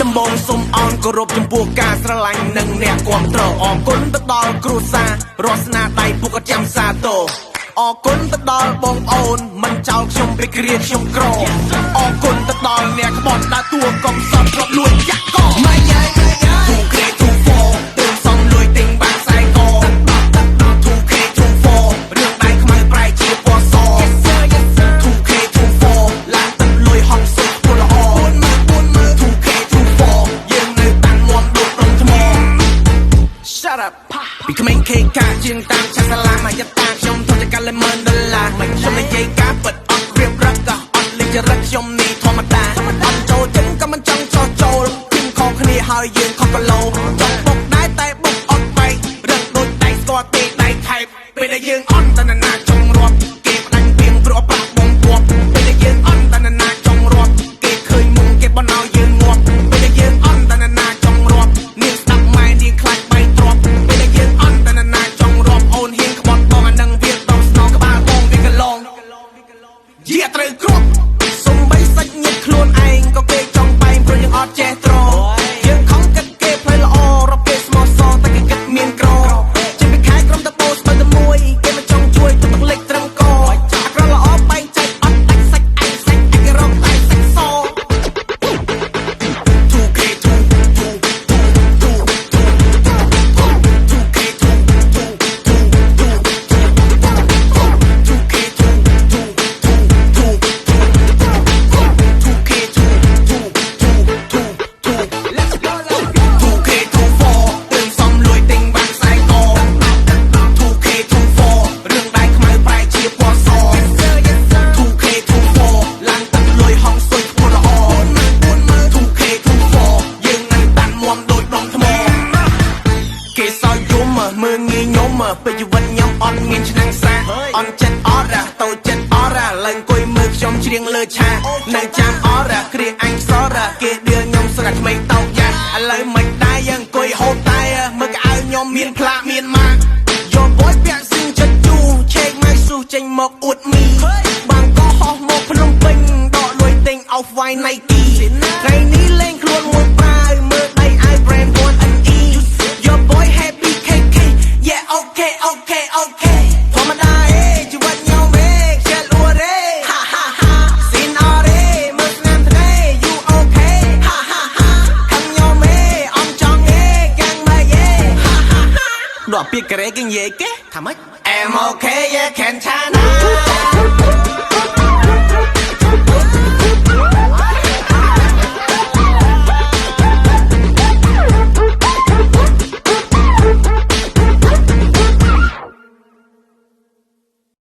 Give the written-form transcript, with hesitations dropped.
ដំបងសុំអនគោរពចំពោះការស្រឡាញ់និងអ្នកគាំទ្រអរគុណទៅដល់គ្រួសាររស់ស្នាដៃពុកក៏ចាំសាទរអរគុណទៅដល់បងប្អូនមិនចោលខ្ញុំពេកគ្រាខ្ញុំក្រអរគុណទៅដល់អ្នកក្បត់ដើរតួកុំសត់គ្រាប់លួចចាក់កម៉ៃយ៉ាយទូក្រេទូហ្វទើបសំលួយទិញបានខ្សែកទូក្រេទូហ្វរឿងដៃខ្មៅប្រែជាពណ៌សទូក្រេទូហ្វឡើងទឹកលុយហងសុខពលល្អទូក្រេទូហ្វយើងនៅតាន់មាំដូចដុំថ្ម Shut up ពីក្មេងខេកាជាងតាមឆាសាឡាមកយតាខ្ញុំទៅកាលេម៉ឺនដុល្លារមិនខ្ញុំនិយាយការពិតអត់រៀបរឹកក៏អត់លេចរិតខ្ញុំនេះធម្មតាអត់ចូលចិត្តក៏មិនចង់ចោះចូលពីខុសគ្នាហើយយើងខុសគីឡូចង់បុកដែរតែបុកអត់បែករឹងដូចដៃស្គាល់ទេដៃខែបពេលដែលយើងអន់តណ្ណាចង់រាប់គេផ្ដាច់ព្រៀងព្រោះប្រាក់បងគប់ពេលដែលយើងអន់តណ្ណាចង់រាប់គេឃើញមុំគេបណោយើងងាប់ពេលដែលយើងអន់តណ្ណាចង់រាប់នាងស្ដាប់ម៉ែនាងខ្លាចបែកទ្របពេលដែលយើងអន់តណ្ណាចង់រាប់អូនហ៊ានក្បត់បងអានឹងវាតំស្នងក្បាលបងវាកឡងជាត្រូវគ្រប់សំបីសាច់ញាតិខ្លួនឯងក៏គេចង់បែងព្រោះយើងអត់ចេះត្រយើងខំគិតគេផ្លូវល្អរកគេស្មោះសរតែគេគិតមានក្រជាពីខែក្រុមតបោស្បើតែមួយគេមិនចង់ជួយទៅទឹកលេខត្រឹមកអាក្រក់ល្អបែងចែកអត់ដាច់សាច់ឯងសាច់ឯងរកតែសាច់សទូគេទូមើងងាយញោមពេលជីវិតខ្ញុំអត់មានឆ្នាំងសាអន់ចិត្តអត់តូចចិត្តអត់ឡើងអង្គុយមើលខ្ញុំច្រៀងលើឆានៅចាំអត់គ្រាអញសរគេដៀលខ្ញុំស្រាក់ថ្មីតោកយ៉ាឥឡូវមិនដែរយើងអង្គុយហូបតែមើលកៅខ្ញុំមានផ្លាកមានម៉ាយកបួយពាក់ស៊ីងចិត្តជូឆេកម៉ៃស៊ូចេញមកអួតមីបាងក៏ហោះមកភ្នំពេញដកលុយទិញអោហ្វាយ Nike ថ្ងៃនេះលេងខ្លួនមួយប្រាវមើលដៃអាយ brand 1NE Your boy happy KK Yeah okay okay okay ធម្មតាជីវិតខ្ញុំខ្ជិលអួរហាហាហាស៊ីនអរមើលស្នាមថ្ងៃ You okay ហាហាហាខំខ្ញុំអមចង់កាំងមកហាហាហាដកពីកេរគេនិយាយគេថាម៉េច I'm okay yeah can chana